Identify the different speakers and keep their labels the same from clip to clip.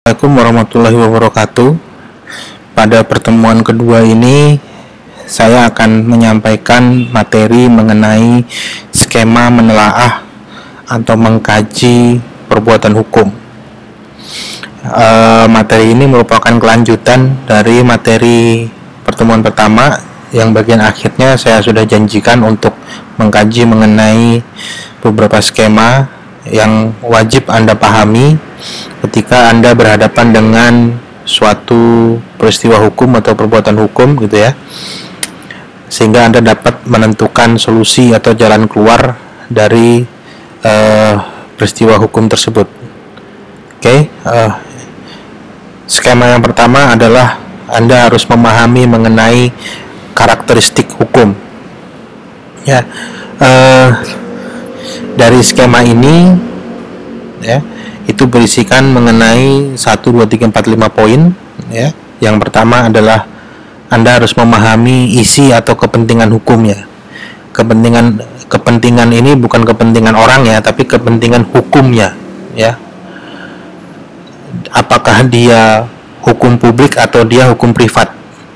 Speaker 1: Assalamualaikum warahmatullahi wabarakatuh. Pada pertemuan kedua ini, saya akan menyampaikan materi mengenai skema menelaah atau mengkaji perbuatan hukum. Materi ini merupakan kelanjutan dari materi pertemuan pertama, yang bagian akhirnya saya sudah janjikan untuk mengkaji mengenai beberapa skema yang wajib Anda pahami ketika Anda berhadapan dengan suatu peristiwa hukum atau perbuatan hukum gitu ya, sehingga Anda dapat menentukan solusi atau jalan keluar dari peristiwa hukum tersebut. Skema yang pertama adalah Anda harus memahami mengenai karakteristik hukum ya. Dari skema ini ya, itu berisikan mengenai 1, 2, 3, 4, 5 poin ya. Yang pertama adalah Anda harus memahami isi atau kepentingan hukumnya. Kepentingan ini bukan kepentingan orang ya, tapi kepentingan hukumnya ya. Apakah dia hukum publik atau dia hukum privat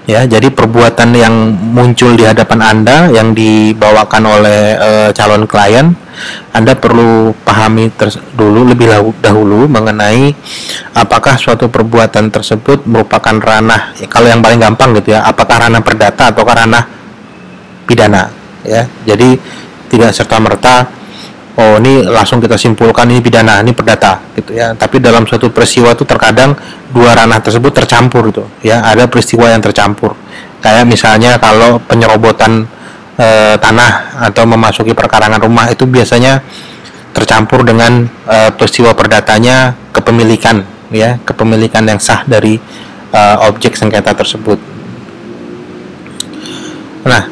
Speaker 1: ya. Jadi perbuatan yang muncul di hadapan Anda yang dibawakan oleh calon klien, Anda perlu pahami dulu lebih dahulu mengenai apakah suatu perbuatan tersebut merupakan ranah, ya, kalau yang paling gampang gitu ya, apakah ranah perdata atau ranah pidana ya. Jadi tidak serta-merta ini langsung kita simpulkan ini pidana, ini perdata gitu ya. Tapi dalam suatu peristiwa itu terkadang dua ranah tersebut tercampur gitu ya. Ada peristiwa yang tercampur. Kayak misalnya kalau penyerobotan tanah atau memasuki perkarangan rumah, itu biasanya tercampur dengan peristiwa perdatanya kepemilikan ya, kepemilikan yang sah dari objek sengketa tersebut. Nah,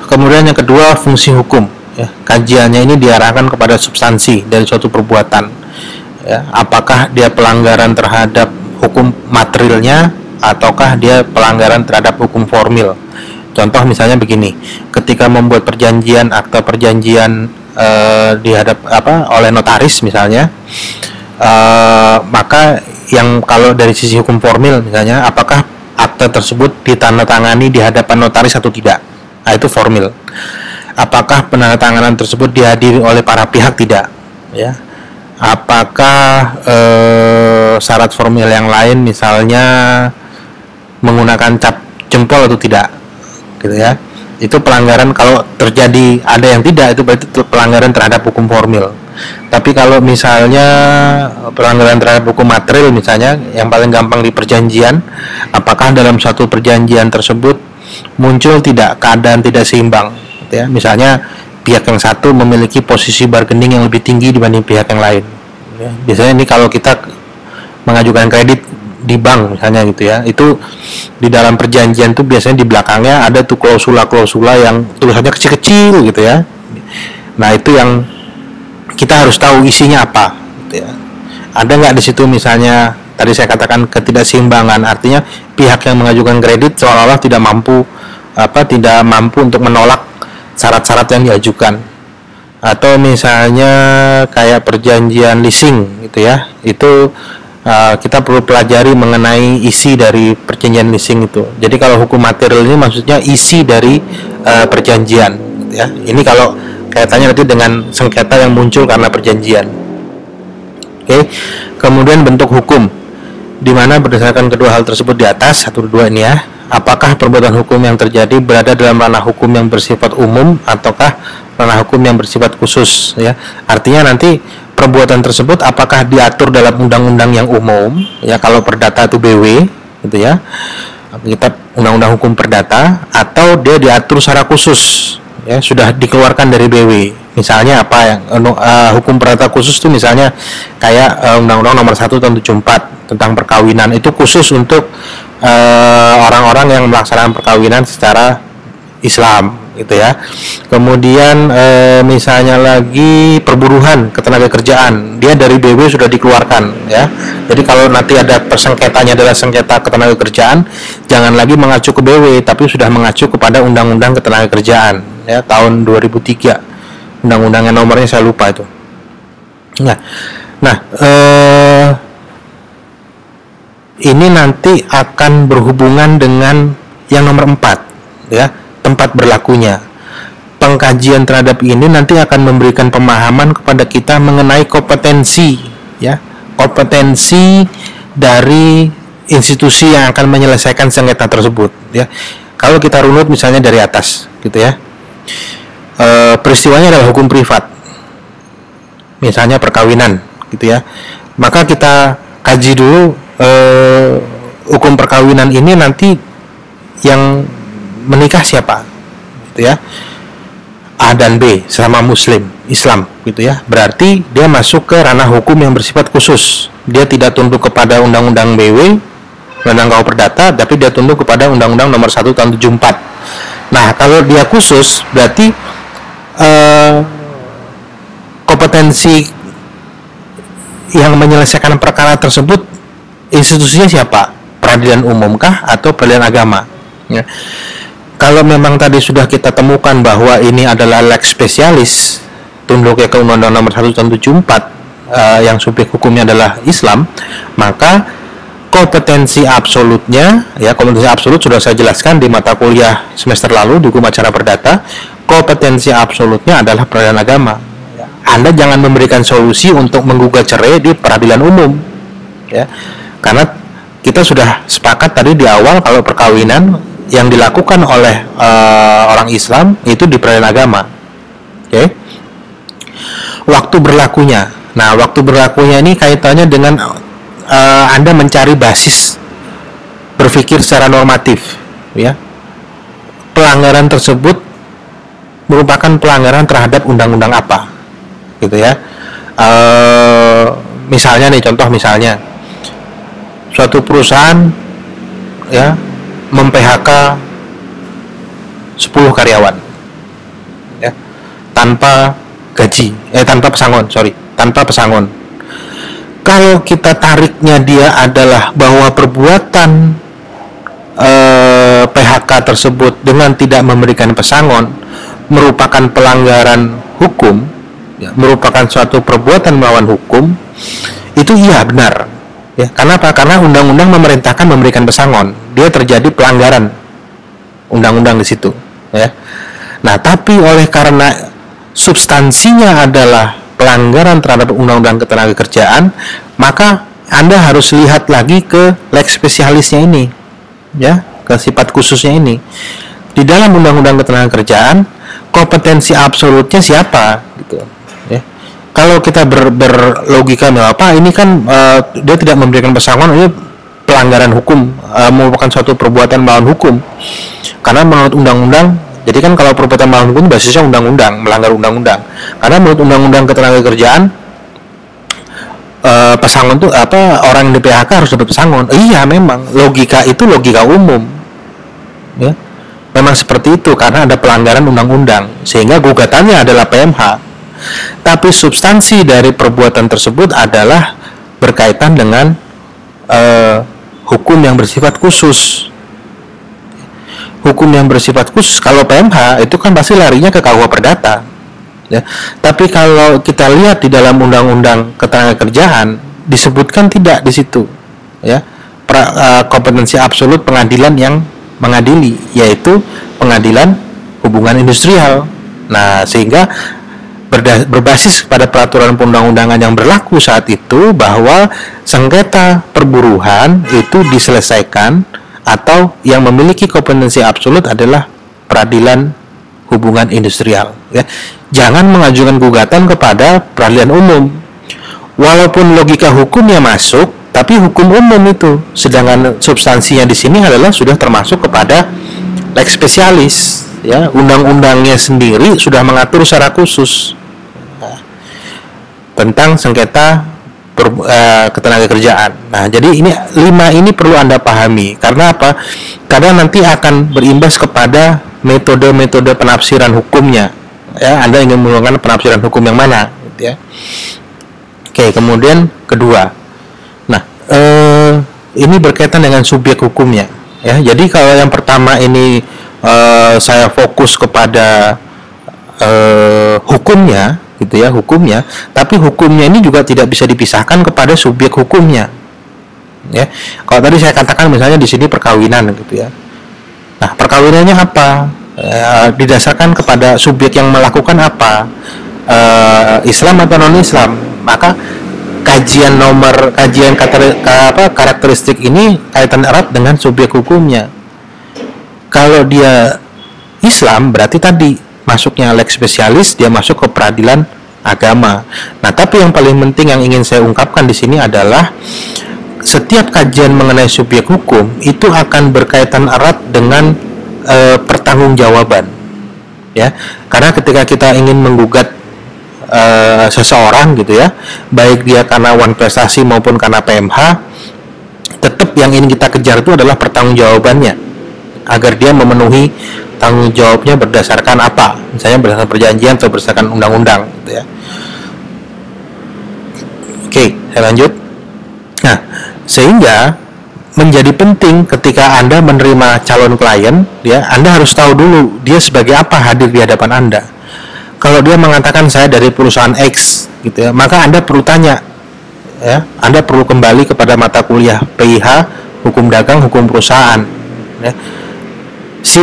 Speaker 1: kemudian yang kedua, fungsi hukum ya. Kajiannya ini diarahkan kepada substansi dari suatu perbuatan ya. Apakah dia pelanggaran terhadap hukum materialnya ataukah dia pelanggaran terhadap hukum formil. Contoh misalnya begini, ketika membuat perjanjian, akta perjanjian oleh notaris misalnya, maka yang kalau dari sisi hukum formil misalnya, apakah akta tersebut ditandatangani di hadapan notaris atau tidak? Nah, itu formil. Apakah penandatanganan tersebut dihadiri oleh para pihak? Tidak ya. Apakah syarat formil yang lain misalnya menggunakan cap jempol atau tidak gitu ya. Itu pelanggaran. Kalau terjadi ada yang tidak, itu berarti pelanggaran terhadap hukum formil. Tapi kalau misalnya pelanggaran terhadap hukum material misalnya, yang paling gampang di perjanjian, apakah dalam suatu perjanjian tersebut muncul tidak keadaan tidak seimbang gitu ya. Misalnya pihak yang satu memiliki posisi bargaining yang lebih tinggi dibanding pihak yang lain ya. Biasanya ini kalau kita mengajukan kredit di bank misalnya gitu ya, itu di dalam perjanjian tuh biasanya di belakangnya ada tuh klausula-klausula yang tulisannya kecil-kecil gitu ya. Nah, itu yang kita harus tahu isinya apa gitu ya. Ada nggak di situ misalnya tadi saya katakan ketidakseimbangan, artinya pihak yang mengajukan kredit seolah-olah tidak mampu untuk menolak syarat-syarat yang diajukan. Atau misalnya kayak perjanjian leasing gitu ya, itu kita perlu pelajari mengenai isi dari perjanjian leasing itu. Jadi kalau hukum material ini maksudnya isi dari perjanjian gitu ya. Ini kalau kaitannya nanti dengan sengketa yang muncul karena perjanjian. Kemudian bentuk hukum, di mana berdasarkan kedua hal tersebut di atas, 1, 2 ini ya, apakah perbuatan hukum yang terjadi berada dalam ranah hukum yang bersifat umum ataukah ranah hukum yang bersifat khusus ya. Artinya nanti perbuatan tersebut apakah diatur dalam undang-undang yang umum ya, kalau perdata itu BW gitu ya, kita undang-undang hukum perdata, atau dia diatur secara khusus ya, sudah dikeluarkan dari BW. Misalnya apa yang hukum perdata khusus itu misalnya kayak undang-undang nomor 1 tahun 74 tentang perkawinan, itu khusus untuk orang-orang yang melaksanakan perkawinan secara Islam gitu ya. Kemudian misalnya lagi perburuhan ketenagakerjaan, dia dari BW sudah dikeluarkan ya. Jadi kalau nanti ada persengketanya adalah sengketa ketenagakerjaan, jangan lagi mengacu ke BW, tapi sudah mengacu kepada Undang-Undang Ketenagakerjaan ya, tahun 2003. Undang-undangnya nomornya saya lupa itu. Nah, ini nanti akan berhubungan dengan yang nomor 4, ya, tempat berlakunya. Pengkajian terhadap ini nanti akan memberikan pemahaman kepada kita mengenai kompetensi, ya, kompetensi dari institusi yang akan menyelesaikan sengketa tersebut, ya. Kalau kita runut misalnya dari atas, gitu ya, peristiwanya adalah hukum privat, misalnya perkawinan, gitu ya. Maka kita kaji dulu hukum perkawinan ini nanti yang menikah siapa, gitu ya. A dan B sama Muslim, Islam, gitu ya. Berarti dia masuk ke ranah hukum yang bersifat khusus. Dia tidak tunduk kepada Undang-Undang BW, Undang-Undang KUH Perdata, tapi dia tunduk kepada Undang-Undang Nomor 1 Tahun 74. Nah, kalau dia khusus, berarti kompetensi yang menyelesaikan perkara tersebut institusinya siapa? Peradilan umum kah atau peradilan agama? Ya. Kalau memang tadi sudah kita temukan bahwa ini adalah lex specialis, tunduknya ke Undang-Undang Nomor 1 Tahun 74, yang subjek hukumnya adalah Islam, maka kompetensi absolutnya, ya, kompetensi absolut sudah saya jelaskan di mata kuliah semester lalu di hukum acara perdata. Kompetensi absolutnya adalah peradilan agama. Anda jangan memberikan solusi untuk menggugat cerai di peradilan umum, ya, karena kita sudah sepakat tadi di awal kalau perkawinan yang dilakukan oleh orang Islam itu di peradilan agama. Oke. Waktu berlakunya. Nah, waktu berlakunya ini kaitannya dengan Anda mencari basis berpikir secara normatif, ya. Pelanggaran tersebut merupakan pelanggaran terhadap undang-undang apa, gitu ya. Misalnya nih, contoh misalnya suatu perusahaan, ya, mem-PHK 10 karyawan, ya, tanpa gaji, tanpa pesangon. Kalau kita tariknya dia adalah bahwa perbuatan PHK tersebut dengan tidak memberikan pesangon merupakan pelanggaran hukum, ya, merupakan suatu perbuatan melawan hukum, itu iya benar. Ya, karena apa? Karena undang-undang memerintahkan memberikan pesangon. Dia terjadi pelanggaran undang-undang di situ, ya. Nah, tapi oleh karena substansinya adalah pelanggaran terhadap undang-undang ketenagakerjaan, maka Anda harus lihat lagi ke lex spesialisnya ini, ya, ke sifat khususnya ini. Di dalam undang-undang ketenagakerjaan, kompetensi absolutnya siapa, gitu, ya. Kalau kita berlogika apa ini kan dia tidak memberikan pesangon, ini pelanggaran hukum, merupakan suatu perbuatan melawan hukum. Karena menurut undang-undang, jadi kan kalau perbuatan melawan hukum basisnya undang-undang, melanggar undang-undang. Karena menurut undang-undang ketenagakerjaan, pesangon itu apa, orang yang di PHK harus dapat pesangon. Iya, memang logika itu logika umum, ya. Memang seperti itu karena ada pelanggaran undang-undang sehingga gugatannya adalah PMH. Tapi substansi dari perbuatan tersebut adalah berkaitan dengan hukum yang bersifat khusus. Hukum yang bersifat khusus, kalau PMH itu kan pasti larinya ke KUH Perdata, ya. Tapi kalau kita lihat di dalam Undang-Undang Ketenagakerjaan disebutkan tidak di situ, ya, kompetensi absolut pengadilan yang mengadili, yaitu pengadilan hubungan industrial. Nah, sehingga berbasis pada peraturan perundang-undangan yang berlaku saat itu bahwa sengketa perburuhan itu diselesaikan atau yang memiliki kompetensi absolut adalah peradilan hubungan industrial, ya. Jangan mengajukan gugatan kepada peradilan umum. Walaupun logika hukumnya masuk, tapi hukum umum itu, sedangkan substansinya di sini adalah sudah termasuk kepada lex spesialis, ya. Undang-undangnya sendiri sudah mengatur secara khusus tentang sengketa ketenagakerjaan. Nah, jadi ini 5 ini perlu Anda pahami. Karena apa? Karena nanti akan berimbas kepada metode-metode penafsiran hukumnya. Ya, Anda ingin menggunakan penafsiran hukum yang mana, gitu ya. Oke, kemudian kedua. Nah, ini berkaitan dengan subjek hukumnya, ya. Jadi kalau yang pertama ini saya fokus kepada hukumnya, gitu ya, hukumnya, tapi hukumnya ini juga tidak bisa dipisahkan kepada subjek hukumnya, ya. Kalau tadi saya katakan misalnya di sini perkawinan gitu ya. Nah, perkawinannya apa? Didasarkan kepada subjek yang melakukan apa, Islam atau non Islam. Maka kajian karakteristik ini kaitan erat dengan subjek hukumnya. Kalau dia Islam berarti tadi masuknya lex spesialis, dia masuk ke peradilan agama. Nah, tapi yang paling penting yang ingin saya ungkapkan di sini adalah setiap kajian mengenai subjek hukum itu akan berkaitan erat dengan pertanggungjawaban, ya. Karena ketika kita ingin menggugat seseorang gitu ya, baik dia karena wan prestasi maupun karena PMH, tetap yang ingin kita kejar itu adalah pertanggungjawabannya, agar dia memenuhi tanggung jawabnya berdasarkan apa, misalnya berdasarkan perjanjian atau berdasarkan undang-undang gitu ya. Oke, saya lanjut. Nah, sehingga menjadi penting ketika Anda menerima calon klien, ya, Anda harus tahu dulu dia sebagai apa hadir di hadapan Anda. Kalau dia mengatakan saya dari perusahaan X gitu ya, maka Anda perlu tanya, ya, Anda perlu kembali kepada mata kuliah PIH, hukum dagang, hukum perusahaan, ya. Si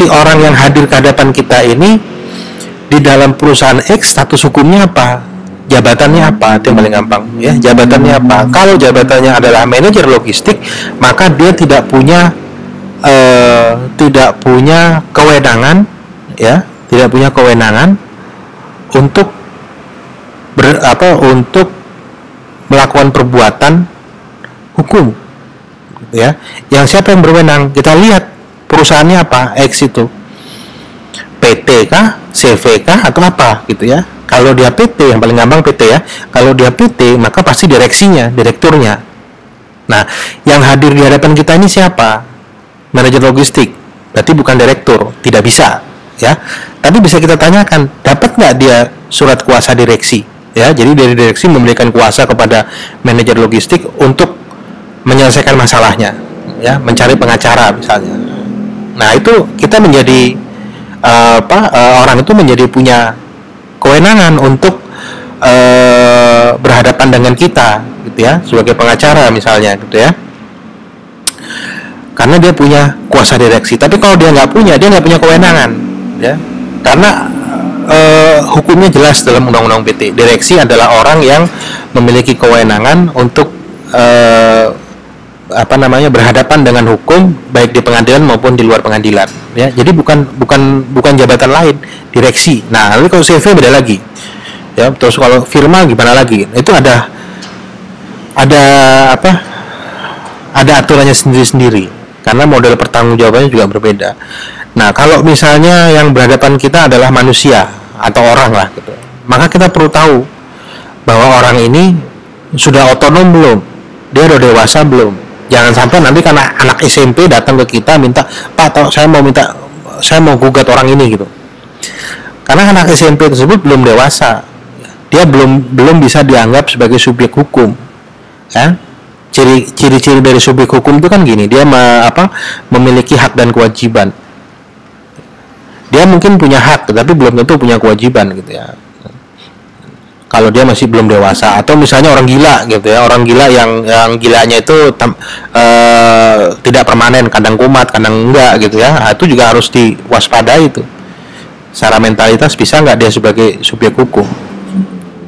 Speaker 1: orang yang hadir ke hadapan kita ini di dalam perusahaan X status hukumnya apa, jabatannya apa, itu yang paling gampang ya, jabatannya apa. Kalau jabatannya adalah manajer logistik, maka dia tidak punya kewenangan, ya, tidak punya kewenangan untuk untuk melakukan perbuatan hukum, ya. Yang siapa yang berwenang? Kita lihat perusahaannya apa, X itu PT kah, CV kah, atau apa gitu ya. Kalau dia PT, yang paling gampang PT ya. Kalau dia PT, maka pasti direksinya, direkturnya. Nah, yang hadir di hadapan kita ini siapa? Manajer logistik. Berarti bukan direktur, tidak bisa ya. Tapi bisa kita tanyakan, dapat nggak dia surat kuasa direksi? Ya, jadi dari direksi memberikan kuasa kepada manajer logistik untuk menyelesaikan masalahnya, ya, mencari pengacara misalnya. Nah, itu kita menjadi orang itu menjadi punya kewenangan untuk berhadapan dengan kita gitu ya, sebagai pengacara misalnya gitu ya, karena dia punya kuasa direksi. Tapi kalau dia nggak punya kewenangan ya, karena hukumnya jelas dalam undang-undang PT, direksi adalah orang yang memiliki kewenangan untuk berhadapan dengan hukum baik di pengadilan maupun di luar pengadilan ya. Jadi bukan jabatan lain, direksi. Nah, lalu kalau CV beda lagi ya. Terus kalau firma gimana lagi, itu ada aturannya sendiri-sendiri karena model pertanggungjawabannya juga berbeda. Nah, kalau misalnya yang berhadapan kita adalah manusia atau orang lah gitu, maka kita perlu tahu bahwa orang ini sudah otonom belum, dia udah dewasa belum. Jangan sampai nanti karena anak SMP datang ke kita minta, Pak, saya mau gugat orang ini gitu. Karena anak SMP tersebut belum dewasa, dia belum bisa dianggap sebagai subjek hukum. Ya? Ciri-ciri dari subjek hukum itu kan gini, dia memiliki hak dan kewajiban. Dia mungkin punya hak, tetapi belum tentu punya kewajiban gitu ya. Kalau dia masih belum dewasa, atau misalnya orang gila gitu ya, orang gila yang gilanya itu tidak permanen, kadang kumat, kadang enggak gitu ya. Nah, itu juga harus diwaspadai itu. Secara mentalitas bisa nggak dia sebagai subjek hukum.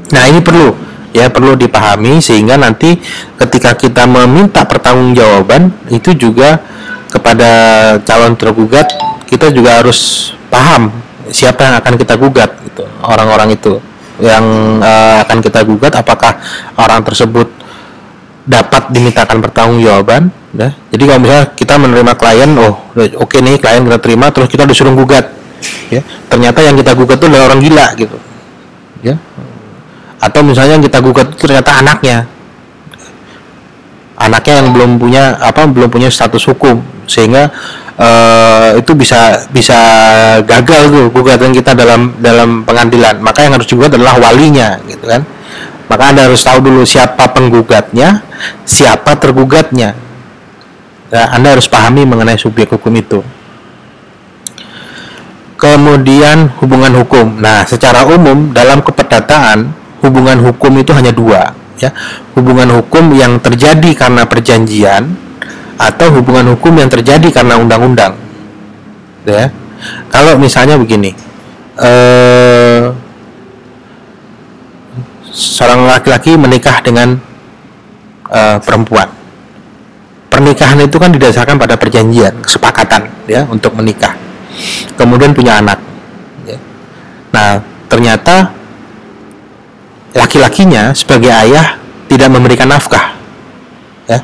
Speaker 1: Nah, ini perlu dipahami sehingga nanti ketika kita meminta pertanggungjawaban itu juga kepada calon tergugat, kita juga harus paham siapa yang akan kita gugat gitu, orang-orang itu yang akan kita gugat, apakah orang tersebut dapat dimintakan pertanggungjawaban ya. Jadi kalau misalnya kita menerima klien, oke nih klien kita terima, terus kita disuruh gugat ya, ternyata yang kita gugat itu adalah orang gila gitu ya. Atau misalnya yang kita gugat itu ternyata anaknya yang belum punya status hukum, sehingga itu bisa gagal tuh gugatan kita dalam pengadilan. Maka yang harus digugat adalah walinya gitu kan. Maka Anda harus tahu dulu siapa penggugatnya, siapa tergugatnya. Ya, Anda harus pahami mengenai subjek hukum itu. Kemudian hubungan hukum. Nah, secara umum dalam keperdataan hubungan hukum itu hanya dua ya, hubungan hukum yang terjadi karena perjanjian atau hubungan hukum yang terjadi karena undang-undang, ya. Kalau misalnya begini, seorang laki-laki menikah dengan perempuan, pernikahan itu kan didasarkan pada perjanjian, kesepakatan, ya, untuk menikah, kemudian punya anak, ya. Nah, ternyata laki-lakinya sebagai ayah tidak memberikan nafkah, ya.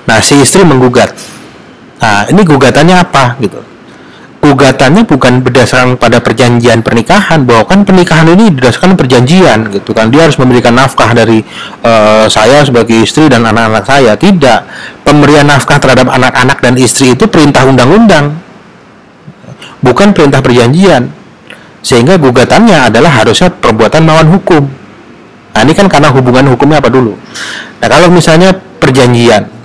Speaker 1: Nah, si istri menggugat. Nah, ini gugatannya apa gitu? Gugatannya bukan berdasarkan pada perjanjian pernikahan, bahwa kan pernikahan ini berdasarkan perjanjian gitu kan, dia harus memberikan nafkah dari saya sebagai istri dan anak-anak saya. Tidak, pemberian nafkah terhadap anak-anak dan istri itu perintah undang-undang, bukan perintah perjanjian. Sehingga gugatannya adalah harusnya perbuatan melawan hukum. Nah, ini kan karena hubungan hukumnya apa dulu. Nah, kalau misalnya perjanjian,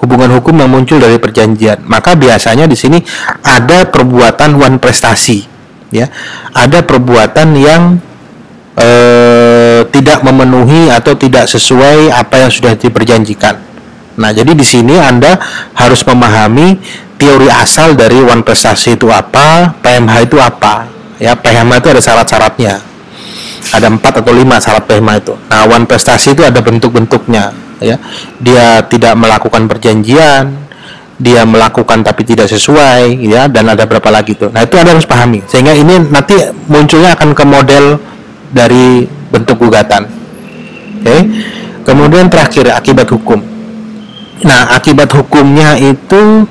Speaker 1: hubungan hukum yang muncul dari perjanjian, maka biasanya di sini ada perbuatan wan prestasi, ya, ada perbuatan yang tidak memenuhi atau tidak sesuai apa yang sudah diperjanjikan. Nah, jadi di sini Anda harus memahami teori asal dari wan prestasi itu apa, PMH itu apa, ya. PMH itu ada syarat-syaratnya, ada 4 atau 5 syarat PMH itu. Nah, wan prestasi itu ada bentuk-bentuknya, ya. Dia tidak melakukan perjanjian, dia melakukan tapi tidak sesuai, ya, dan ada berapa lagi tuh. Nah, itu Anda harus pahami, sehingga ini nanti munculnya akan ke model dari bentuk gugatan. Oke. Kemudian terakhir, akibat hukum. Nah, akibat hukumnya itu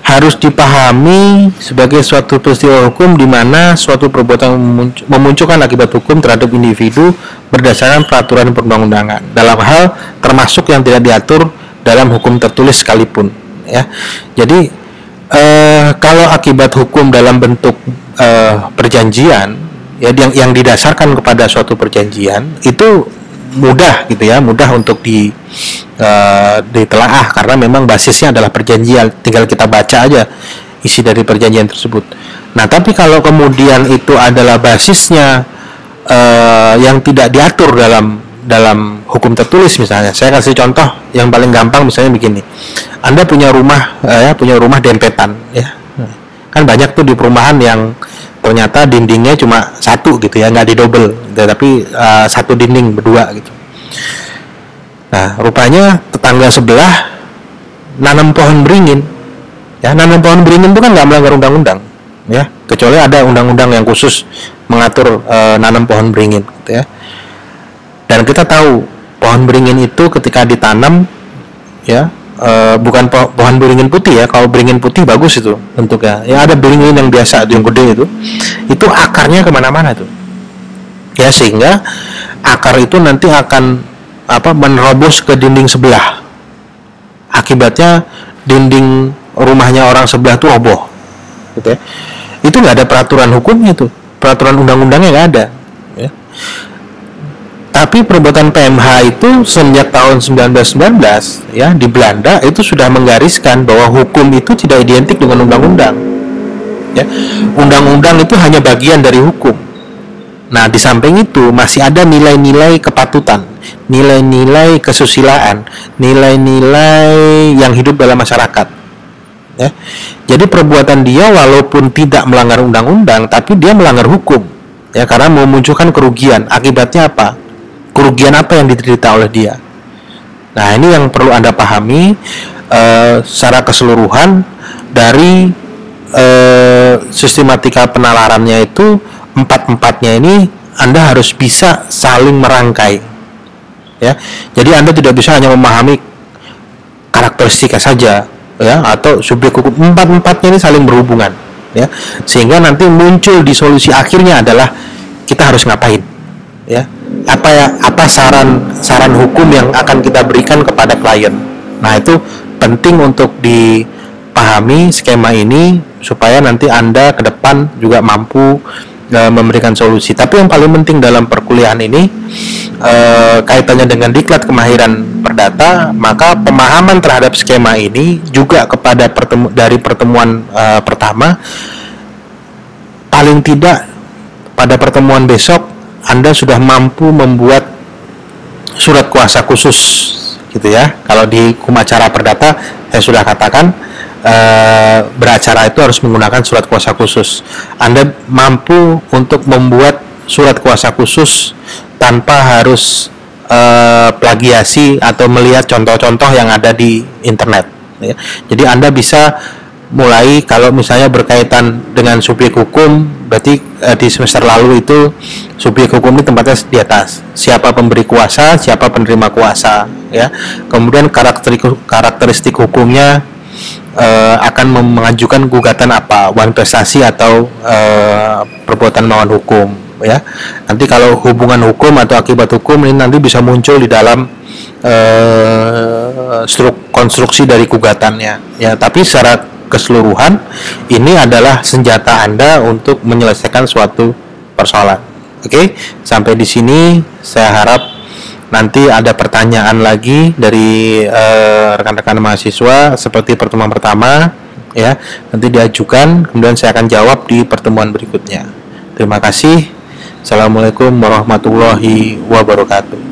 Speaker 1: harus dipahami sebagai suatu peristiwa hukum di mana suatu perbuatan memunculkan akibat hukum terhadap individu berdasarkan peraturan perundang-undangan dalam hal termasuk yang tidak diatur dalam hukum tertulis sekalipun, ya. Jadi kalau akibat hukum dalam bentuk perjanjian, ya, yang didasarkan kepada suatu perjanjian itu mudah gitu, ya, mudah untuk ditelaah karena memang basisnya adalah perjanjian, tinggal kita baca aja isi dari perjanjian tersebut. Nah, tapi kalau kemudian itu adalah basisnya yang tidak diatur dalam hukum tertulis, misalnya saya kasih contoh yang paling gampang, misalnya begini, Anda punya rumah, punya rumah dempetan, ya, kan banyak tuh di perumahan yang ternyata dindingnya cuma satu gitu, ya, nggak didobel, tapi satu dinding berdua gitu. Nah, rupanya tetangga sebelah nanam pohon beringin, ya. Nanam pohon beringin itu kan nggak melanggar undang-undang, ya, kecuali ada undang-undang yang khusus mengatur nanam pohon beringin, gitu, ya. Dan kita tahu pohon beringin itu ketika ditanam, ya, bukan pohon beringin putih, ya. Kalau beringin putih bagus itu bentuknya, ya, ada beringin yang biasa yang gede itu akarnya kemana-mana tuh, ya, sehingga akar itu nanti akan menerobos ke dinding sebelah. Akibatnya dinding rumahnya orang sebelah tuh roboh, gitu, ya. Itu nggak ada peraturan hukumnya tuh, peraturan undang-undangnya nggak ada, ya. Tapi perbuatan PMH itu sejak tahun 1919, ya, di Belanda itu sudah menggariskan bahwa hukum itu tidak identik dengan undang-undang, ya. Undang-undang itu hanya bagian dari hukum. Nah, di samping itu masih ada nilai-nilai kepatutan, nilai-nilai kesusilaan, nilai-nilai yang hidup dalam masyarakat, ya. Jadi perbuatan dia walaupun tidak melanggar undang-undang, tapi dia melanggar hukum, ya, karena memunculkan kerugian. Akibatnya apa? Kerugian apa yang diderita oleh dia? Nah, ini yang perlu Anda pahami secara keseluruhan dari sistematika penalarannya itu. Empat-empatnya ini Anda harus bisa saling merangkai, ya. Jadi Anda tidak bisa hanya memahami karakteristika saja, ya, atau subjek hukum. Empat-empatnya ini saling berhubungan, ya, sehingga nanti muncul di solusi akhirnya adalah kita harus ngapain, ya, apa saran hukum yang akan kita berikan kepada klien. Nah, itu penting untuk dipahami skema ini supaya nanti Anda ke depan juga mampu memberikan solusi. Tapi yang paling penting dalam perkuliahan ini kaitannya dengan diklat kemahiran perdata, maka pemahaman terhadap skema ini juga kepada dari pertemuan pertama, paling tidak pada pertemuan besok Anda sudah mampu membuat surat kuasa khusus gitu ya. Kalau di hukum acara perdata saya sudah katakan beracara itu harus menggunakan surat kuasa khusus. Anda mampu untuk membuat surat kuasa khusus tanpa harus plagiasi atau melihat contoh-contoh yang ada di internet ya. Jadi Anda bisa mulai, kalau misalnya berkaitan dengan subjek hukum, berarti di semester lalu itu subjek hukum ini tempatnya di atas, siapa pemberi kuasa, siapa penerima kuasa ya. Kemudian karakteristik hukumnya, akan mengajukan gugatan apa, wan prestasi atau perbuatan melawan hukum ya. Nanti kalau hubungan hukum atau akibat hukum ini nanti bisa muncul di dalam konstruksi dari gugatannya ya. Tapi secara keseluruhan ini adalah senjata Anda untuk menyelesaikan suatu persoalan. Oke, sampai di sini saya harap nanti ada pertanyaan lagi dari rekan-rekan mahasiswa seperti pertemuan pertama ya, nanti diajukan, kemudian saya akan jawab di pertemuan berikutnya. Terima kasih. Assalamualaikum warahmatullahi wabarakatuh.